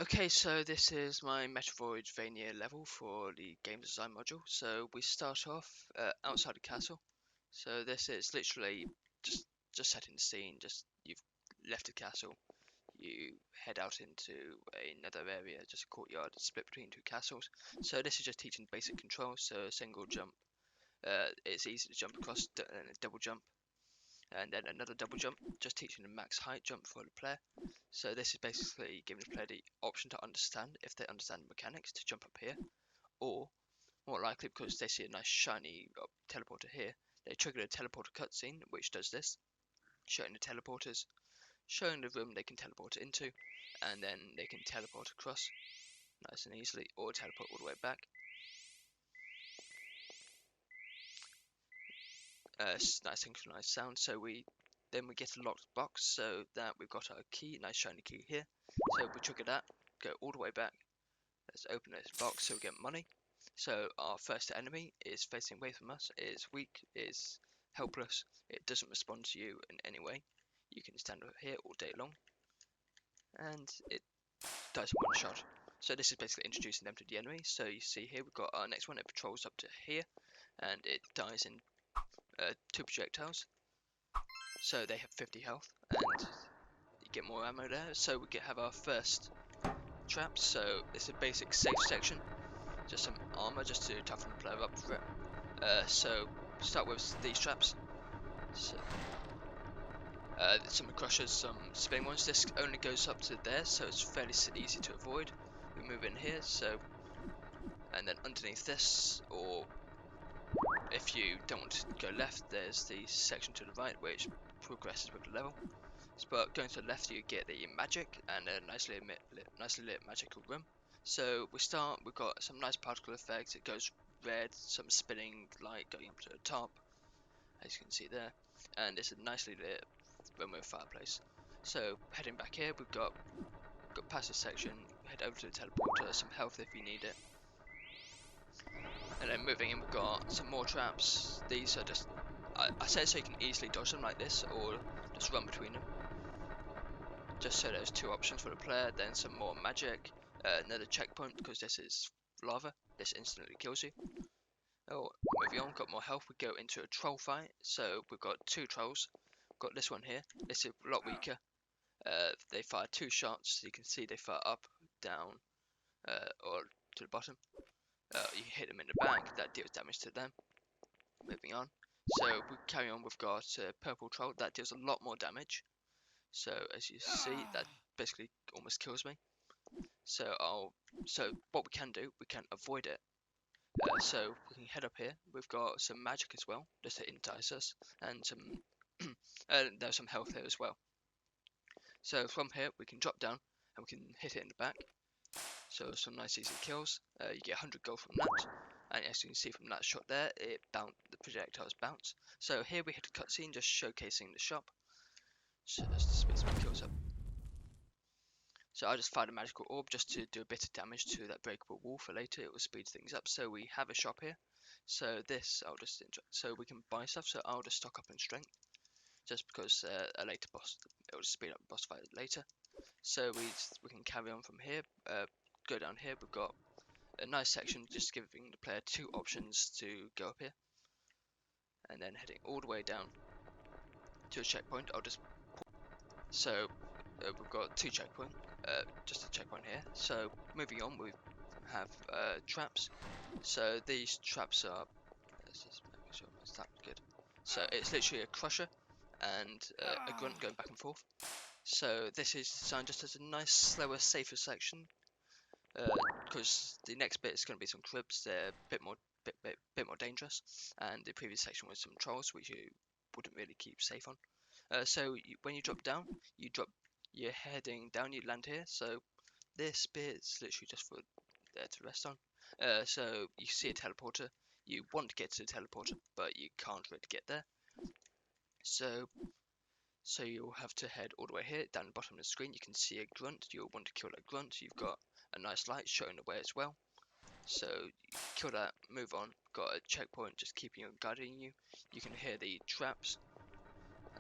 Okay, so this is my Metroidvania level for the game design module. So we start off outside the castle. So this is literally just setting the scene. Just you've left the castle, you head out into another area, just a courtyard split between two castles. So this is just teaching basic controls. So a single jump, it's easy to jump across, and a double jump, and then another double jump, just teaching the max height jump for the player. So this is basically giving the player the option to understand, if they understand the mechanics, to jump up here, or more likely because they see a nice shiny teleporter here, they trigger a teleporter cutscene which does this, showing the teleporters, showing the room they can teleport into, and then they can teleport across nice and easily, or teleport all the way back. Nice synchronized sound. So we get a locked box, so that we've got our key, nice shiny key here. So we trigger that, go all the way back. Let's open this box so we get money. So our first enemy is facing away from us, is weak, is helpless, it doesn't respond to you in any way. You can stand over here all day long, and it dies in one shot. So this is basically introducing them to the enemy. So you see here we've got our next one, it patrols up to here, and it dies in 2 projectiles. So they have 50 health, and you get more ammo there. So we have our first traps. So it's a basic safe section, just some armor just to toughen the player up for it. So start with these traps. So, some crushers, some spinning ones. This only goes up to there, so it's fairly easy to avoid. We move in here, so, and then underneath this, or if you don't want to go left, there's the section to the right which progresses with the level. But going to the left, you get the magic and a nicely lit magical room. So we start. We've got some nice particle effects. It goes red, some spinning light going up to the top, as you can see there, and it's a nicely lit room with a fireplace. So heading back here, we've got past this section. Head over to the teleporter. Some health if you need it. And then moving in, we've got some more traps. These are just, I say so you can easily dodge them like this, or just run between them. Just so there's 2 options for the player. Then some more magic, another checkpoint because this is lava. This instantly kills you. Oh, moving on, we've got more health. We go into a troll fight. So we've got 2 trolls. We've got this one here. This is a lot weaker. They fire 2 shots. You can see they fire up, down, or to the bottom. You hit them in the back, that deals damage to them. Moving on. So we carry on, we've got a purple troll, that deals a lot more damage. So as you see, that basically almost kills me. So what we can do, we can avoid it. So we can head up here, we've got some magic as well, just to entice us, and some there's some health here as well. So from here we can drop down and we can hit it in the back. So some nice easy kills. You get 100 gold from that, and as you can see from that shot there, the projectiles bounce. So here we hit a cutscene just showcasing the shop. So just to speed some kills up. So I just fired a magical orb just to do a bit of damage to that breakable wall for later. It will speed things up. So we have a shop here. So this so we can buy stuff. So I'll just stock up in strength, just because a later boss, it will just speed up the boss fight later. So we can carry on from here. Go down here. We've got a nice section just giving the player 2 options to go up here, and then heading all the way down to a checkpoint. So we've got 2 checkpoints, just a checkpoint here. So moving on, we have traps. So these traps are, let's just make sure it's that good. So it's literally a crusher and a grunt going back and forth. So this is designed just as a nice, slower, safer section, because the next bit is going to be some cribs. They're a bit more dangerous, and the previous section was some trolls which you wouldn't really keep safe on. So when you drop down, you're heading down, you land here. So this bit's literally just for there to rest on. So you see a teleporter. You want to get to the teleporter, but you can't really get there. So you'll have to head all the way here. Down the bottom of the screen, you can see a grunt. You'll want to kill that grunt. You've got a nice light showing the way as well. So you kill that, move on. Got a checkpoint just keeping you and guiding you. You can hear the traps.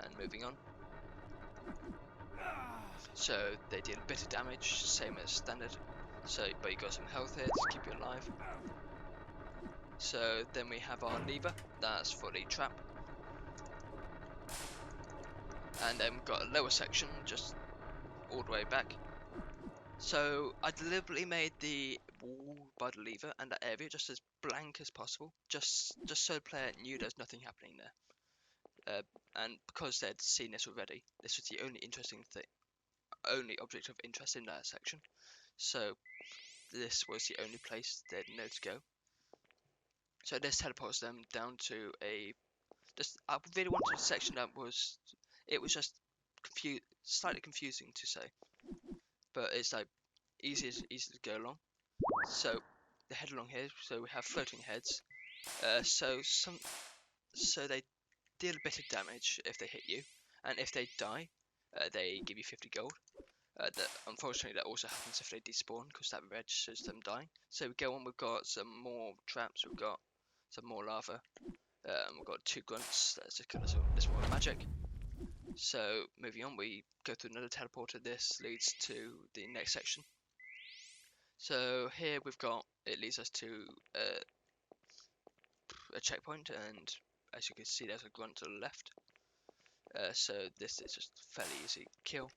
And moving on. So they deal a bit of damage, same as standard. So, but you got some health here to keep you alive. So then we have our lever, that's for the trap. And then we've got a lower section, just all the way back. So I deliberately made the wall by the lever and that area just as blank as possible, just so the player knew there's nothing happening there. And because they'd seen this already, this was the only only object of interest in that section. So this was the only place they'd know to go. So this teleports them down to I really wanted a section that was just slightly confusing to say, but it's like easy to go along. So they head along here. So we have floating heads. So they deal a bit of damage if they hit you, and if they die, they give you 50 gold. Unfortunately, that also happens if they despawn, because that registers them dying. So we go on, we've got some more traps, we've got some more lava, we've got 2 grunts, that's just kind of this more magic. So moving on, we go through another teleporter, this leads to the next section. So here it leads us to a checkpoint, and as you can see there's a grunt to the left. So this is just fairly easy kill.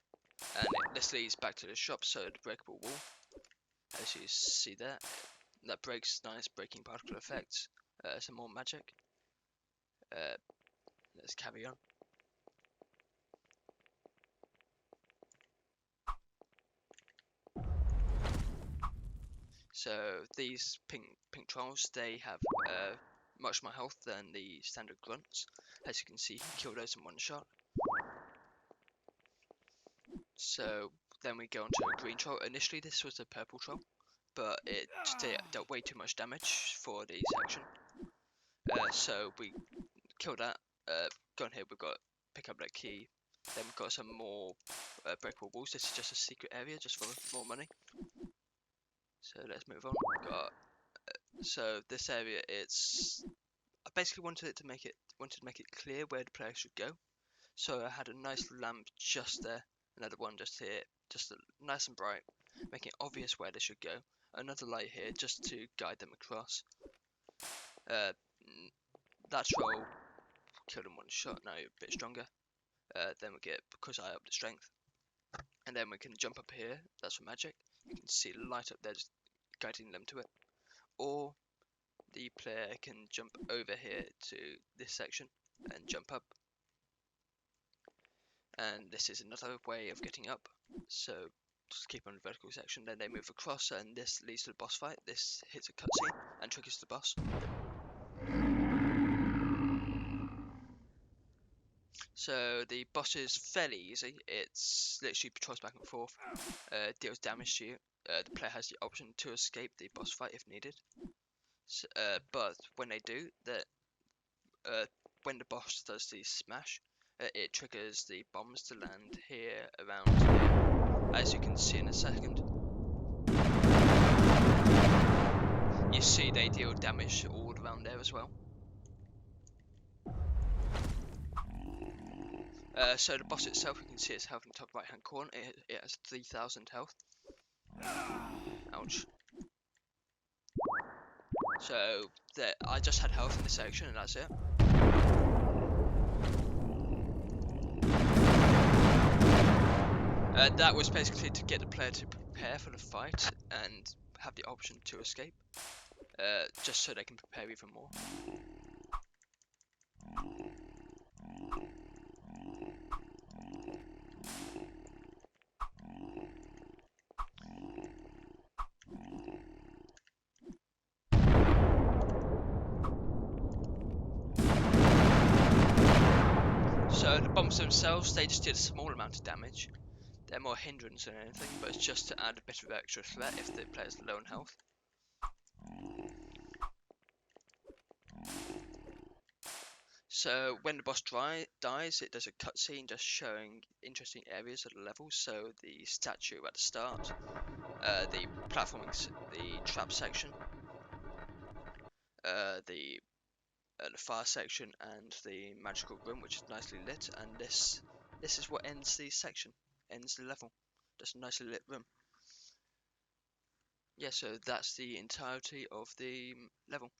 And this leads back to the shop, so the breakable wall, as you see there, that breaks, nice breaking particle effects, some more magic. Let's carry on. So these pink trolls, they have much more health than the standard grunts. As you can see, you can kill those in one shot. So then we go on to a green troll. Initially this was a purple troll, but it dealt way too much damage for the section. So we kill that. Go on here, we've got pick up that key. Then we've got some more breakable walls. This is just a secret area, just for more money. So let's move on. So this area, I basically wanted to make it clear where the player should go. So I had a nice lamp just there, another one just here, just nice and bright, making it obvious where they should go. Another light here just to guide them across. That troll killed in one shot, now you're a bit stronger. Then we get, because I upped the strength. And then we can jump up here, that's for magic. You can see the light up there just guiding them to it. Or the player can jump over here to this section and jump up. And this is another way of getting up. So just keep on the vertical section, then they move across, and this leads to the boss fight. This hits a cutscene and triggers the boss. So the boss is fairly easy. It's literally patrols back and forth, deals damage to you. The player has the option to escape the boss fight if needed. So, but when they do, when the boss does the smash, it triggers the bombs to land here, around here, as you can see in a second. You see they deal damage all around there as well. So the boss itself, you can see its health in the top right hand corner. It has 3000 health. Ouch. So I just had health in this section and that's it. That was basically to get the player to prepare for the fight and have the option to escape, just so they can prepare even more. So the bombs themselves, they just did a small amount of damage. They're more hindrance than anything, but it's just to add a bit of extra threat if the player's low on health. So when the boss dies, it does a cutscene just showing interesting areas of the level. So the statue at the start, the platforming, the trap section, the fire section, and the magical room, which is nicely lit. And this is what ends the section, ends the level. just a nicely lit room. Yeah, so that's the entirety of the level.